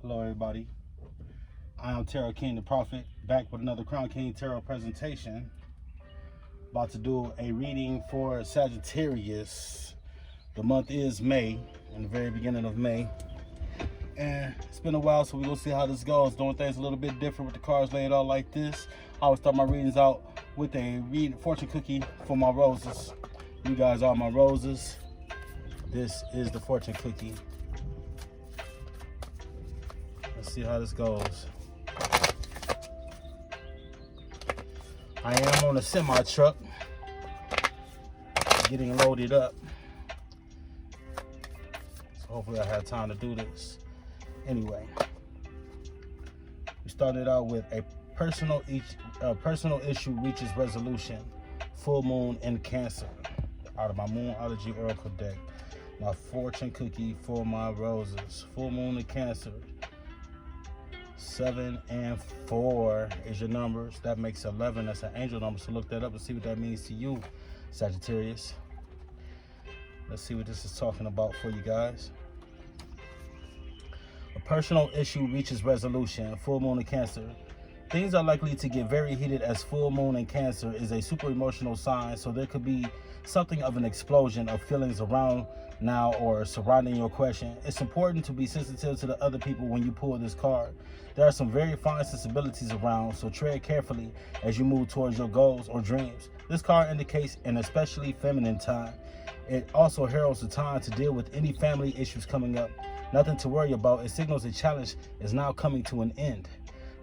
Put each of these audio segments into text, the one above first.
Hello everybody, I am Tarot King the Prophet, back with another Crown King Tarot presentation. About to do a reading for Sagittarius. The month is May, in the very beginning of May. And it's been a while, so we're going to see how this goes. Doing things a little bit different with the cards laid out like this. I always start my readings out with a fortune cookie for my roses. You guys are my roses. This is the fortune cookie. Let's see how this goes. I am on a semi truck, getting loaded up. So hopefully I have time to do this. Anyway, we started out with a personal issue reaches resolution. Full moon in Cancer. Out of my Moonology Oracle deck. My fortune cookie for my roses. Full moon in Cancer. 7 and 4 is your numbers. That makes 11. That's an angel number. So look that up and see what that means to you, Sagittarius. Let's see what this is talking about for you guys. A personal issue reaches resolution. Full moon in Cancer. Things are likely to get very heated as full moon in Cancer is a super emotional sign. So there could be something of an explosion of feelings around now or surrounding your question. It's important to be sensitive to the other people when you pull this card. There are some very fine sensibilities around, so tread carefully as you move towards your goals or dreams. This card indicates an especially feminine time. It also heralds the time to deal with any family issues coming up. Nothing to worry about. It signals a challenge is now coming to an end.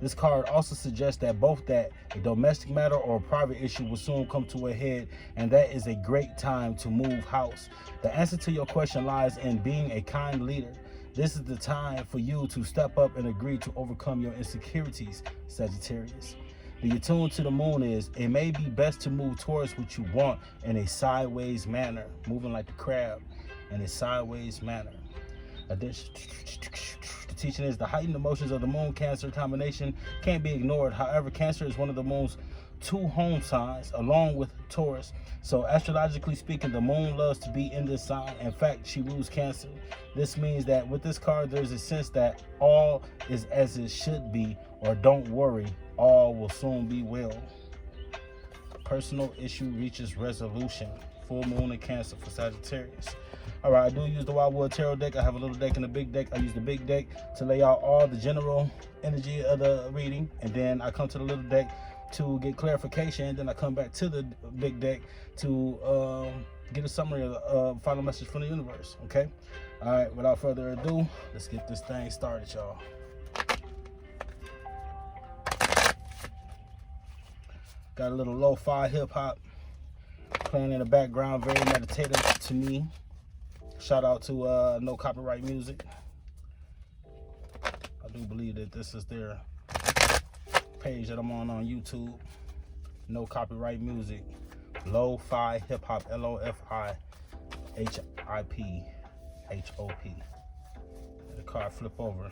This card also suggests that both a domestic matter or a private issue will soon come to a head, and that is a great time to move house. The answer to your question lies in being a kind leader. This is the time for you to step up and agree to overcome your insecurities, Sagittarius. The attuned to the moon is, it may be best to move towards what you want in a sideways manner, moving like the crab in a sideways manner. The teaching is the heightened emotions of the moon Cancer combination can't be ignored. However, Cancer is one of the moon's 2 home signs along with Taurus. So astrologically speaking, the moon loves to be in this sign. In fact, she rules Cancer. This means that with this card, there's a sense that all is as it should be, or don't worry, all will soon be well. Personal issue reaches resolution. Full moon in Cancer for Sagittarius. All right, I do use the Wildwood Tarot deck. I have a little deck and a big deck. I use the big deck to lay out all the general energy of the reading, and then I come to the little deck to get clarification, and then I come back to the big deck to get a summary of the final message from the universe, okay? All right, without further ado, let's get this thing started, y'all. Got a little lo-fi hip-hop playing in the background, very meditative to me. Shout out to No Copyright Music. I do believe that this is their page that I'm on YouTube. No Copyright Music. Lo-Fi Hip Hop. LOFI HIP HOP. The card flip over.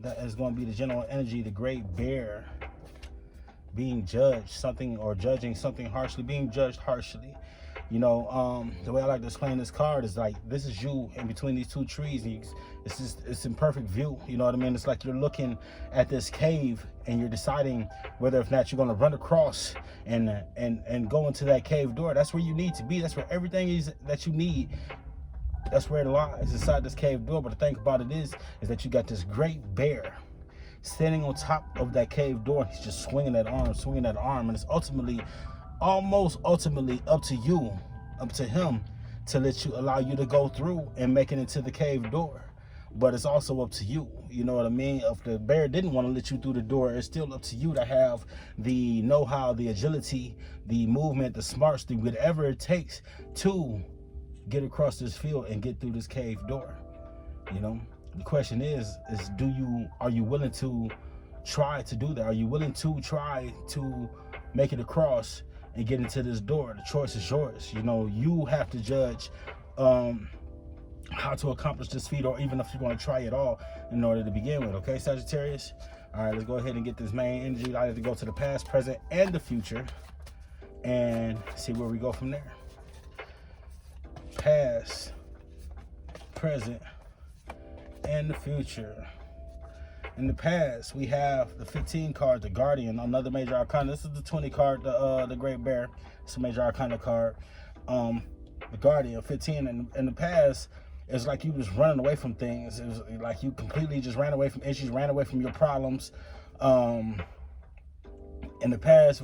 That is going to be the general energy. The Great Bear being judged something or judging something harshly, being judged harshly. You know, the way I like to explain this card is like, this is you in between these 2 trees. And it's in perfect view. You know what I mean? It's like you're looking at this cave and you're deciding whether or not you're going to run across and go into that cave door. That's where you need to be. That's where everything is that you need. That's where it lies, inside this cave door. But the thing about it is that you got this great bear standing on top of that cave door. He's just swinging that arm, and it's almost ultimately up to you, up to him, to allow you to go through and make it into the cave door. But it's also up to you, you know what I mean? If the bear didn't want to let you through the door, it's still up to you to have the know-how, the agility, the movement, the smarts, whatever it takes to get across this field and get through this cave door. You know, the question is are you willing to try to do that? Are you willing to try to make it across and get into this door? The choice is yours. You know, you have to judge how to accomplish this feat, or even if you're going to try it all in order to begin with. Okay, Sagittarius? All right, let's go ahead and get this main energy. I have to go to the past, present, and the future and see where we go from there. Past, present, and the future. In the past, we have the 15 card, the Guardian, another major arcana. This is the 20 card, the Great Bear. It's a major arcana card. The Guardian, 15. In the past, it's like you was running away from things. It was like you completely just ran away from issues, ran away from your problems. In the past,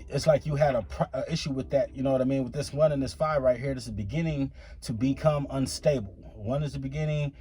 it's like you had a issue with that. You know what I mean? With this 1 and this 5 right here, this is beginning to become unstable. 1 is the beginning.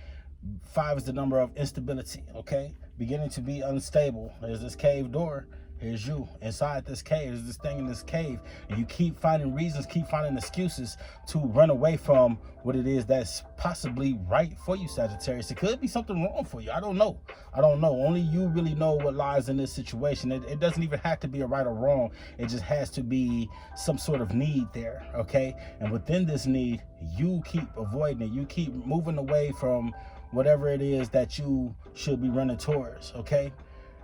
5 is the number of instability, okay? Beginning to be unstable. There's this cave door. Here's you inside this cave. There's this thing in this cave. And you keep finding reasons, keep finding excuses to run away from what it is that's possibly right for you, Sagittarius. It could be something wrong for you. I don't know. Only you really know what lies in this situation. It doesn't even have to be a right or wrong. It just has to be some sort of need there, okay? And within this need, you keep avoiding it. You keep moving away from whatever it is that you should be running towards, okay?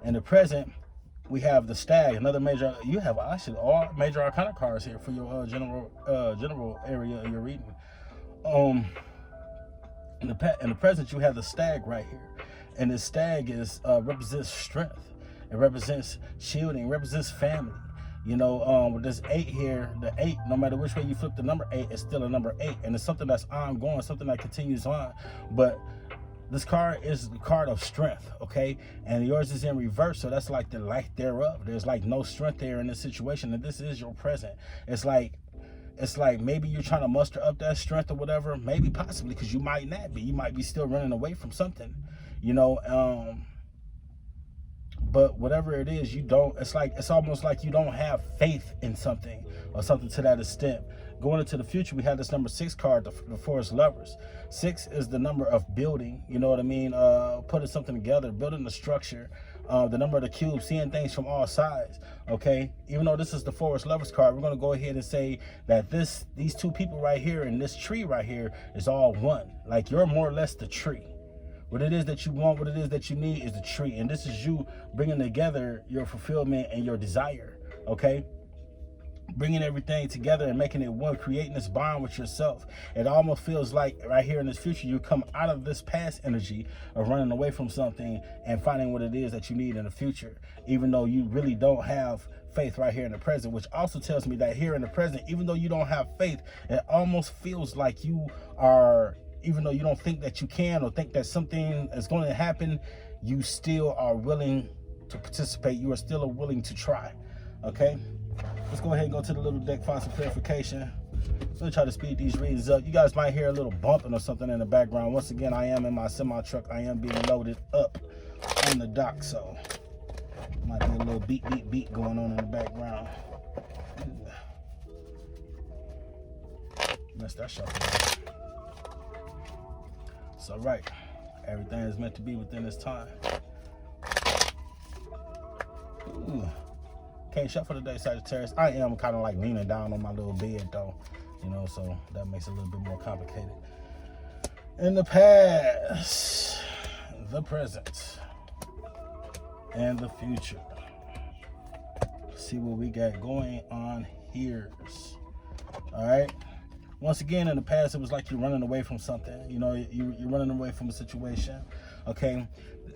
In the present, we have the Stag, another major. You have actually all major arcana cards here for your general area of your reading. In the present, you have the Stag right here, and the Stag is represents strength. It represents shielding. It represents family. You know, with this 8 here, the 8, no matter which way you flip the number 8, it's still a number 8, and it's something that's ongoing, something that continues on. But this card is the card of strength, okay? And yours is in reverse, so that's like the lack thereof. There's like no strength there in this situation, and this is your present. It's like maybe you're trying to muster up that strength or whatever, maybe possibly, because you might not be. You might be still running away from something, you know. But whatever it is, you don't. It's almost like you don't have faith in something or something to that extent. Going into the future, we have this number 6 card, the Forest Lovers. 6 is the number of building, you know what I mean? Putting something together, building the structure. The number of the cube, seeing things from all sides, okay? Even though this is the Forest Lovers card, we're going to go ahead and say that these 2 people right here and this tree right here is all one. Like, you're more or less the tree. What it is that you want, what it is that you need is the tree. And this is you bringing together your fulfillment and your desire, okay? Bringing everything together and making it one, creating this bond with yourself. It almost feels like right here in this future, you come out of this past energy of running away from something and finding what it is that you need in the future, even though you really don't have faith right here in the present, which also tells me that here in the present, even though you don't have faith, it almost feels like you are, even though you don't think that you can or think that something is going to happen, you still are willing to participate. You are still willing to try, okay? Let's go ahead and go to the little deck, find some clarification. Let me try to speed these readings up. You guys might hear a little bumping or something in the background. Once again, I am in my semi-truck. I am being loaded up on the dock, so might be a little beat, beat, beat going on in the background. Messed that shot. It's all right. Everything is meant to be within its time. Ooh. Can't shuffle today, Sagittarius. I am kind of like leaning down on my little bed though, you know, so that makes it a little bit more complicated. In the past, the present, and the future. Let's see what we got going on here. All right. Once again, in the past, it was like you're running away from something. You know, you're running away from a situation. Okay.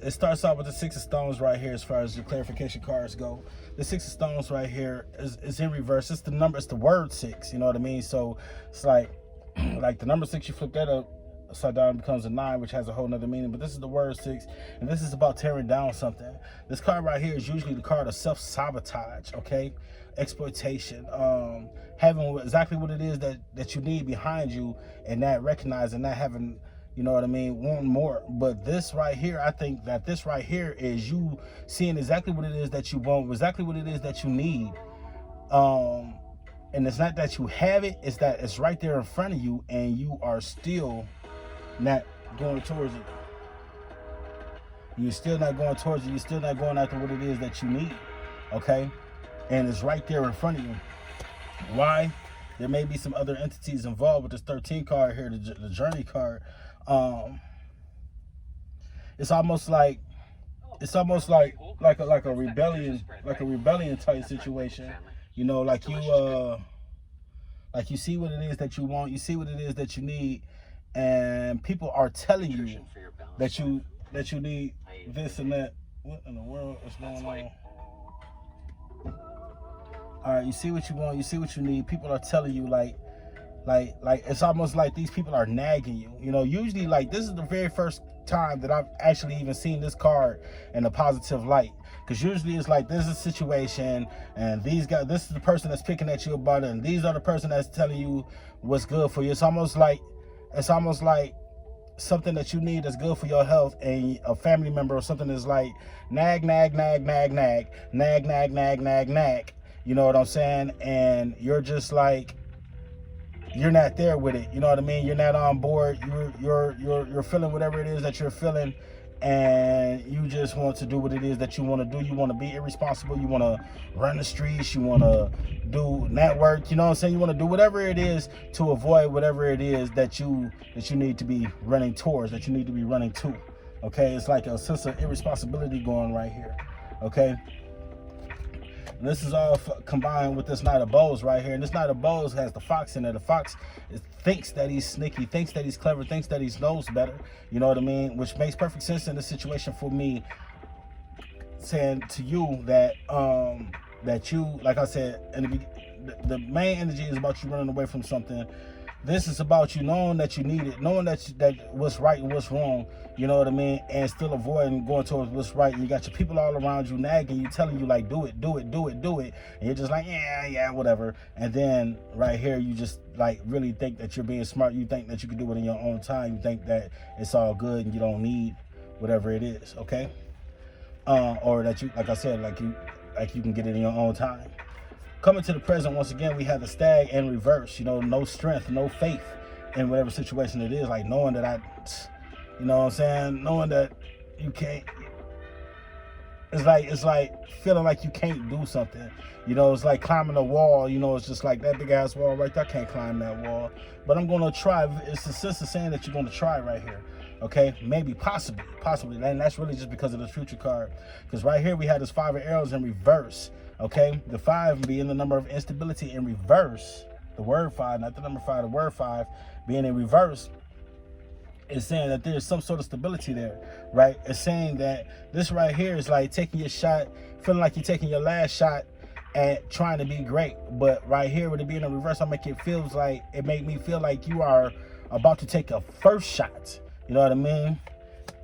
It starts off with the 6 of Stones right here as far as your clarification cards go. The 6 of Stones right here is in reverse. It's the number, it's the word 6, you know what I mean? So it's like the number 6, you flip that up upside down, becomes a 9, which has a whole nother meaning. But this is the word 6, and this is about tearing down something. This card right here is usually the card of self-sabotage, okay? Exploitation, having exactly what it is that you need behind you and not recognizing, not having, you know what I mean, one more. But this right here, I think that this right here is you seeing exactly what it is that you want, exactly what it is that you need. And it's not that you have it, it's that it's right there in front of you and you are still not going towards it. You're still not going towards it. You're still not going after what it is that you need, okay? And it's right there in front of you. Why? There may be some other entities involved with this 13 card here, the journey card. It's almost like a rebellion type situation. You know, like you see what it is that you want, you see what it is that you need, and people are telling you that you need this and that. What in the world is going on? All right, you see what you want, you see what you need. People are telling you like it's almost like these people are nagging you. You know, usually like this is the very first time that I've actually even seen this card in a positive light. Because usually it's like this is a situation and these guys, this is the person that's picking at you about it, and these are the person that's telling you what's good for you. It's almost like something that you need that's good for your health, and a family member or something is like nag. You know what I'm saying? And you're just like, you're not there with it. You know what I mean? You're not on board. You're feeling whatever it is that you're feeling, and you just want to do what it is that you want to do. You want to be irresponsible. You want to run the streets. You want to do network. You know what I'm saying? You want to do whatever it is to avoid whatever it is that you need to be running towards, that you need to be running to. Okay? It's like a sense of irresponsibility going right here. Okay? And this is all combined with this Knight of Bows right here. And this Knight of Bows has the fox in it. The fox thinks that he's sneaky, thinks that he's clever, thinks that he knows better. You know what I mean? Which makes perfect sense in this situation for me, saying to you that that you, like I said, the main energy is about you running away from something. This is about you knowing that you need it, knowing that what's right and what's wrong, you know what I mean, and still avoiding going towards what's right. And you got your people all around you nagging you, telling you like, do it, and you're just like, yeah, whatever. And then right here, you just like really think that you're being smart. You think that you can do it in your own time. You think that it's all good and you don't need whatever it is, okay? Or that you, like I said, like you can get it in your own time. Coming to the present, once again, we have the Stag in reverse. You know, no strength, no faith in whatever situation it is. Like knowing that you know what I'm saying? Knowing that you can't. It's like feeling like you can't do something. You know, it's like climbing a wall. You know, it's just like that big ass wall right there. I can't climb that wall, but I'm gonna try. It's the sense of saying that you're gonna try right here. Okay, maybe, possibly, and that's really just because of the future card. Because right here we have this 5 of arrows in reverse. Okay, the 5 being the number of instability in reverse. The word 5, not the number 5, the word 5 being in reverse is saying that there's some sort of stability there, right? It's saying that this right here is like taking your shot, feeling like you're taking your last shot at trying to be great. But right here with it being in reverse, it made me feel like you are about to take a first shot. You know what I mean?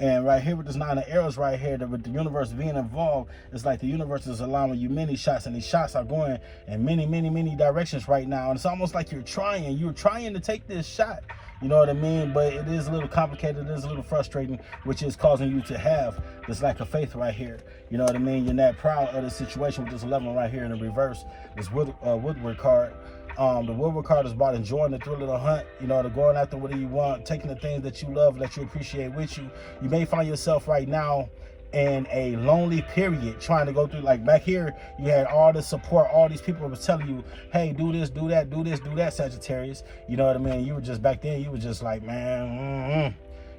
And right here with this 9 of arrows right here, with the universe being involved, it's like the universe is allowing you many shots, and these shots are going in many directions right now. And it's almost like you're trying to take this shot, you know what I mean? But it is a little complicated, it is a little frustrating, which is causing you to have this lack of faith right here. You know what I mean? You're not proud of the situation with this 11 right here in the reverse, this Woodward card. The Woodward card is about enjoying the thrill of the hunt, you know, to going after whatever you want, taking the things that you love, that you appreciate with you. You may find yourself right now in a lonely period, trying to go through, like back here, you had all the support, all these people were telling you, hey, do this, do that, do this, do that, Sagittarius. You know what I mean? You were just, back then, you were just like, man,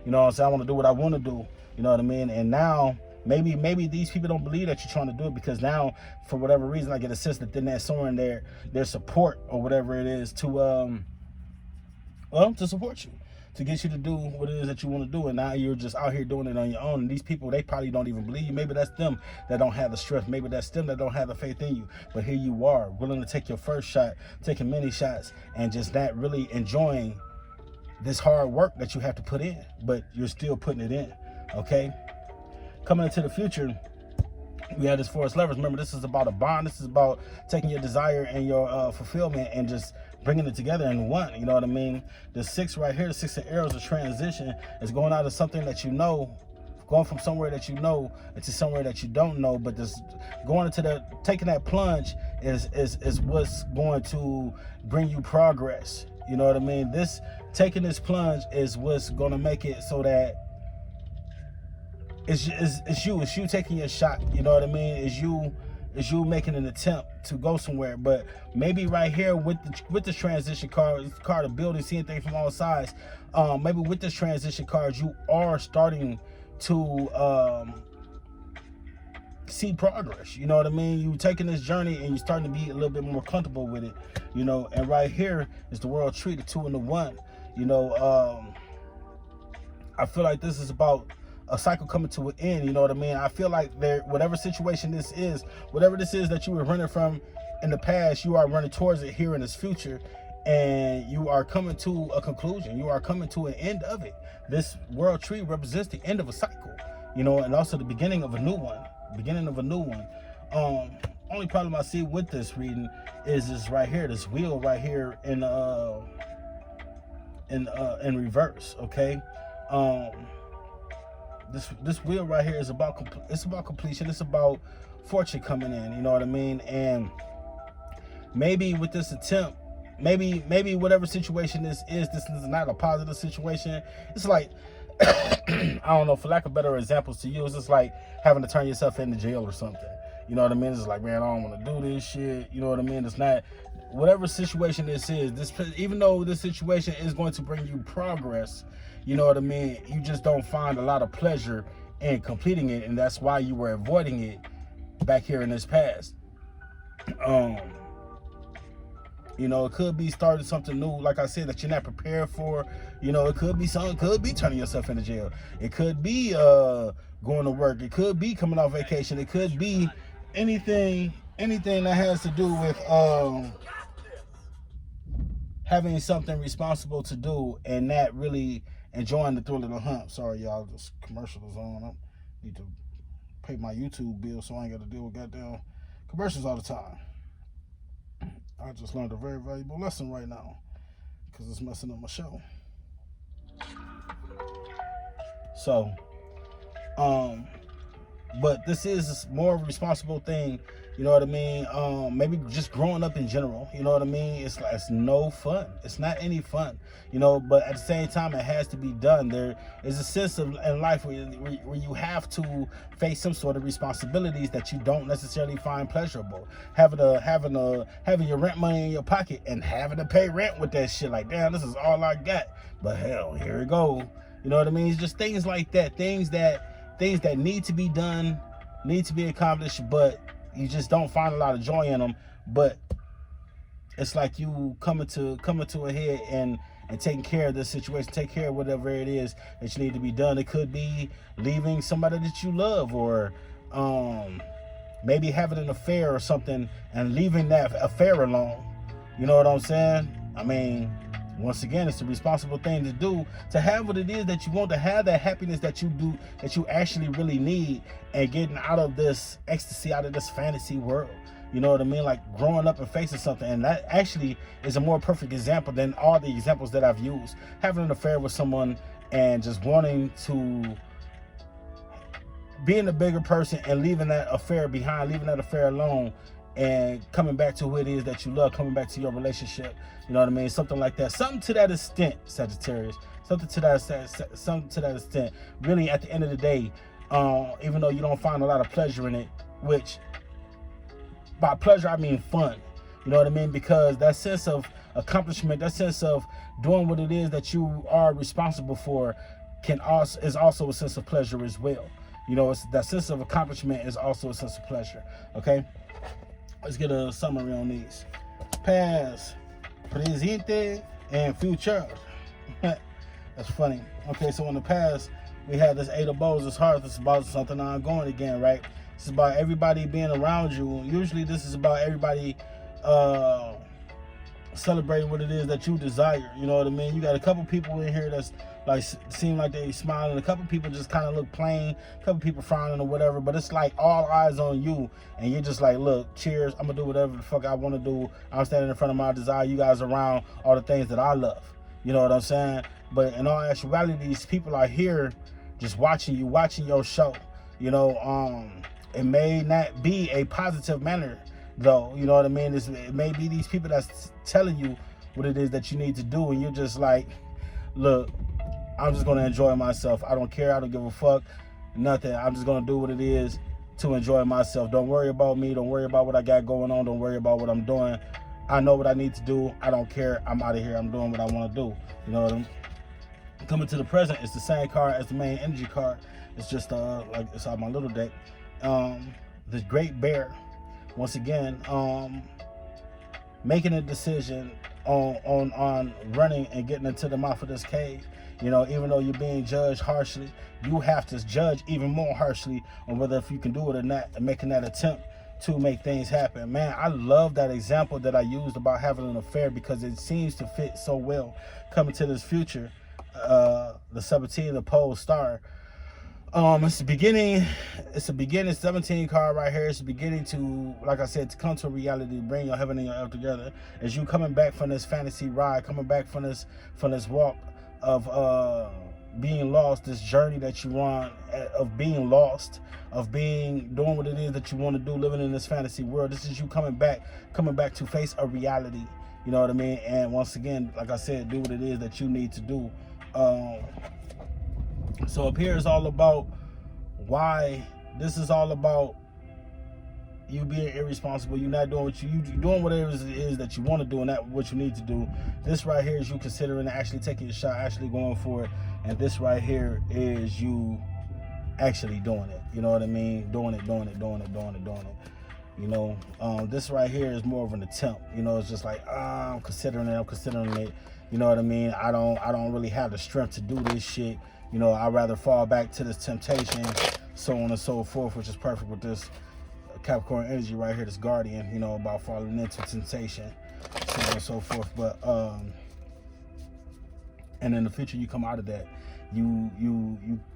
you know what I'm saying? I want to do what I want to do, you know what I mean? And now, maybe these people don't believe that you're trying to do it, because now, for whatever reason, I get a sense that they're not showing their support or whatever it is to support you, to get you to do what it is that you want to do. And now you're just out here doing it on your own. And these people, they probably don't even believe you. Maybe that's them that don't have the strength. Maybe that's them that don't have the faith in you. But here you are, willing to take your first shot, taking many shots, and just not really enjoying this hard work that you have to put in. But you're still putting it in, okay? Coming into the future, we have this Forest Lovers. Remember, this is about a bond. This is about taking your desire and your fulfillment and just bringing it together in one. You know what I mean? The 6 right here, the 6 of arrows, of transition, is going out of something that you know, going from somewhere that you know into somewhere that you don't know. But this going into taking that plunge is what's going to bring you progress. You know what I mean? Taking this plunge is what's going to make it so that it's you taking your shot. You know what I mean? It's you making an attempt to go somewhere. But maybe right here with this transition card, it's card of building, seeing things from all sides. Maybe with this transition card, you are starting to see progress. You know what I mean? You taking this journey and you're starting to be a little bit more comfortable with it. You know, and right here is the World Tree, the 2 and the 1. You know, I feel like this is about a cycle coming to an end. You know what I mean? I feel like whatever situation this is, whatever this is that you were running from in the past, you are running towards it here in this future, and you are coming to a conclusion. You are coming to an end of it. This world tree represents the end of a cycle, you know, and also the beginning of a new one. Only problem I see with this reading is this right here, this wheel right here in reverse. Okay, this wheel right here is about completion. It's about fortune coming in. You know what I mean? And maybe with this attempt, maybe whatever situation this is not a positive situation. It's like I don't know, for lack of better examples to use, it's like having to turn yourself into jail or something. You know what I mean? It's like, man, I don't want to do this shit. You know what I mean? It's not, whatever situation this is, even though this situation is going to bring you progress, you know what I mean? You just don't find a lot of pleasure in completing it, and that's why you were avoiding it back here in this past. You know, it could be starting something new, like I said, that you're not prepared for. You know, it could be something, could be turning yourself into jail. It could be going to work. It could be coming off vacation. It could be anything that has to do with having something responsible to do and not really enjoying the thrill of the hunt. Sorry, y'all, this commercial is on. I need to pay my YouTube bill so I ain't got to deal with goddamn commercials all the time. I just learned a very valuable lesson right now because it's messing up my show. So, but this is more of a responsible thing, you know what I mean? Maybe just growing up in general, you know what I mean? It's no fun. It's not any fun, you know, but at the same time, it has to be done. There is a sense in life where you have to face some sort of responsibilities that you don't necessarily find pleasurable. Having your rent money in your pocket and having to pay rent with that shit, like, damn, this is all I got. But hell, here we go. You know what I mean? It's just things like that, things that need to be done, need to be accomplished, but you just don't find a lot of joy in them. But it's like you coming to a head and taking care of the situation, take care of whatever it is that you need to be done. It could be leaving somebody that you love, or maybe having an affair or something and leaving that affair alone. You know what I'm saying? I mean, once again, it's a responsible thing to do, to have what it is that you want, to have that happiness that you actually really need, and getting out of this ecstasy, out of this fantasy world. You know what I mean? Like growing up and facing something. And that actually is a more perfect example than all the examples that I've used. Having an affair with someone and just wanting to being a bigger person and leaving that affair behind, leaving that affair alone, and coming back to who it is that you love, coming back to your relationship. You know what I mean? Something like that. Something to that extent, Sagittarius. Something to that extent. Really, at the end of the day, even though you don't find a lot of pleasure in it, which by pleasure I mean fun. You know what I mean? Because that sense of accomplishment, that sense of doing what it is that you are responsible for, is also a sense of pleasure as well. You know, that sense of accomplishment is also a sense of pleasure. Okay. Let's get a summary on these. Past, presente, and future. That's funny. Okay, so in the past, we had this Eight of Bows, this heart. This is about something ongoing again, right? This is about everybody being around you. Usually this is about everybody celebrating what it is that you desire. You know what I mean? You got a couple people in here that's like seem like they smiling. A couple people just kind of look plain. A couple people frowning or whatever. But it's like all eyes on you, and you're just like, look, cheers. I'm gonna do whatever the fuck I want to do. I'm standing in front of my desire. You guys around all the things that I love. You know what I'm saying? But in all actuality, these people are here just watching you, watching your show. You know, it may not be a positive manner, though. You know what I mean? It may be these people that's telling you what it is that you need to do, and you're just like, look, I'm just going to enjoy myself. I don't care. I don't give a fuck. Nothing. I'm just going to do what it is to enjoy myself. Don't worry about me. Don't worry about what I got going on. Don't worry about what I'm doing. I know what I need to do. I don't care. I'm out of here. I'm doing what I want to do. You know what I mean? Coming to the present, it's the same card as the main energy card. It's just like it's on my little deck. The Great Bear. Once again, making a decision on running and getting into the mouth of this cage. You know, even though you're being judged harshly, you have to judge even more harshly on whether if you can do it or not, and making that attempt to make things happen. Man, I love that example that I used about having an affair, because it seems to fit so well coming to this future. The 17, the pole star. It's a beginning 17 card right here. It's beginning to, like I said, to come to reality, bring your heaven and your earth together. As you coming back from this fantasy ride, coming back from this walk of being lost, this journey that you on, of being lost, of doing what it is that you want to do, living in this fantasy world. This is you coming back to face a reality. You know what I mean? And once again, like I said, do what it is that you need to do. So up here is all about why this is all about you being irresponsible. You're not doing what you doing whatever it is that you want to do, and not what you need to do. This right here is you considering actually taking a shot, actually going for it, and this right here is you actually doing it. You know what I mean? Doing it. You know, this right here is more of an attempt. You know, it's just like I'm considering it. You know what I mean? I don't really have the strength to do this shit. You know, I'd rather fall back to this temptation, so on and so forth, which is perfect with this Capricorn energy right here, this guardian, you know, about falling into temptation, so on and so forth. But and in the future, you come out of that. You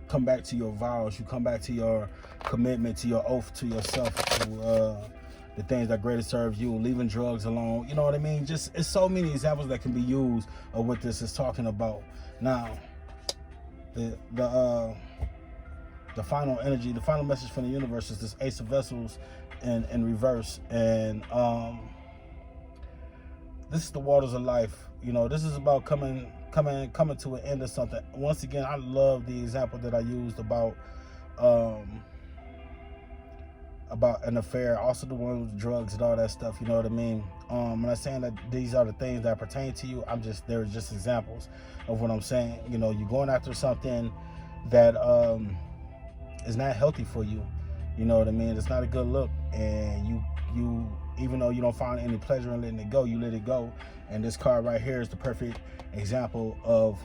come back to your vows. You come back to your commitment, to your oath to yourself, to the things that greatly serve you, leaving drugs alone. You know what I mean? Just, it's so many examples that can be used of what this is talking about. Now, the final energy, the final message from the universe is this Ace of Vessels in reverse, and this is the waters of life. You know, this is about coming to an end of something. Once again, I love the example that I used about an affair, also the one with drugs and all that stuff. You know what I mean? When I'm saying that these are the things that pertain to you, they're just examples of what I'm saying. You know, you're going after something that is not healthy for you. You know what I mean? It's not a good look, and you even though you don't find any pleasure in letting it go, you let it go. And this card right here is the perfect example of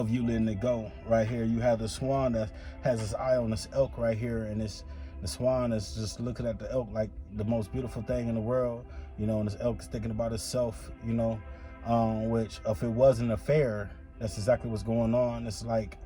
you letting it go. Right here, you have the swan that has his eye on this elk right here, and the swan is just looking at the elk like the most beautiful thing in the world. You know, and this elk is thinking about itself. You know, which if it was an affair, that's exactly what's going on. It's like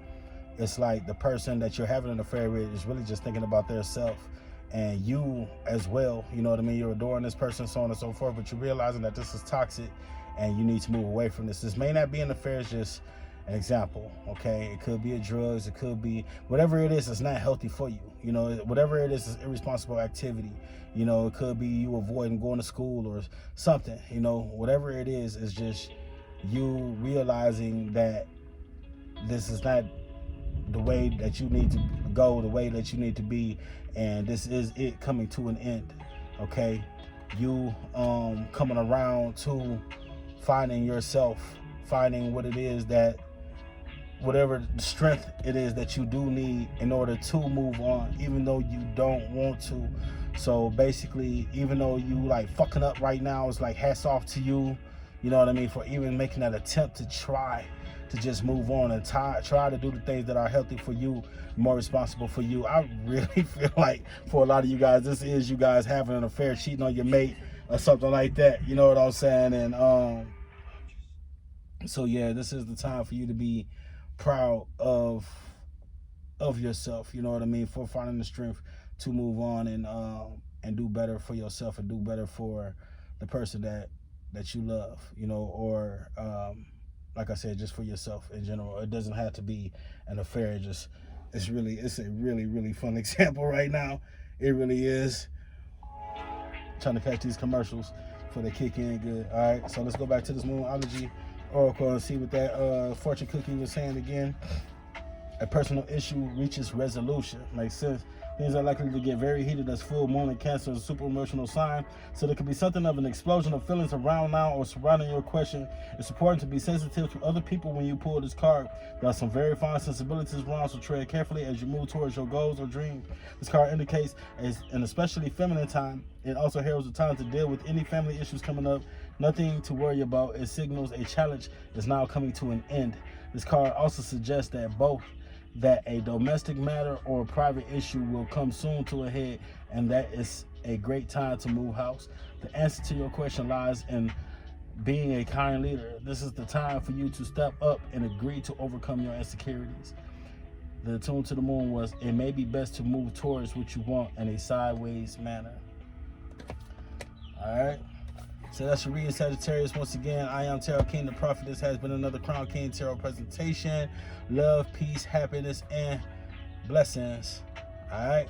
the person that you're having an affair with is really just thinking about their self, and you as well. You know what I mean? You're adoring this person, so on and so forth, but you're realizing that this is toxic and you need to move away from this. This may not be an affair, it's just an example, okay? It could be a drugs, it could be whatever it is. It's not healthy for you. You know, whatever it is irresponsible activity. You know, it could be you avoiding going to school or something. You know, whatever it is just you realizing that this is not the way that you need to go, the way that you need to be, and this is it coming to an end. Okay, you coming around to finding yourself, finding what it is that, whatever strength it is that you do need in order to move on, even though you don't want to. So basically, even though you like fucking up right now, it's like hats off to you. You know what I mean? For even making that attempt to try to just move on and try to do the things that are healthy for you, more responsible for you. I really feel like for a lot of you guys, this is you guys having an affair, cheating on your mate or something like that. You know what I'm saying? And so yeah, this is the time for you to be proud of yourself. You know what I mean? For finding the strength to move on and do better for yourself and do better for the person that you love. You know, or like I said, just for yourself in general. It doesn't have to be an affair. It's a really fun example right now. It really is. Trying to catch these commercials before they kick in good. All right, so let's go back to this Moonology Oracle and see what that fortune cookie was saying again. A personal issue reaches resolution. Makes sense. Things are likely to get very heated as full moon in Cancer is a super emotional sign. So there could be something of an explosion of feelings around now or surrounding your question. It's important to be sensitive to other people when you pull this card. There are some very fine sensibilities around, so tread carefully as you move towards your goals or dreams. This card indicates an especially feminine time. It also heralds the time to deal with any family issues coming up. Nothing to worry about. It signals a challenge is now coming to an end. This card also suggests that a domestic matter or a private issue will come soon to a head, and that is a great time to move house. The answer to your question lies in being a kind leader. This is the time for you to step up and agree to overcome your insecurities. The tune to the moon was, it may be best to move towards what you want in a sideways manner. All right. So that's your reading, Sagittarius. Once again, I am Tarot King, the Prophet. This has been another Crown King Tarot presentation. Love, peace, happiness, and blessings. All right.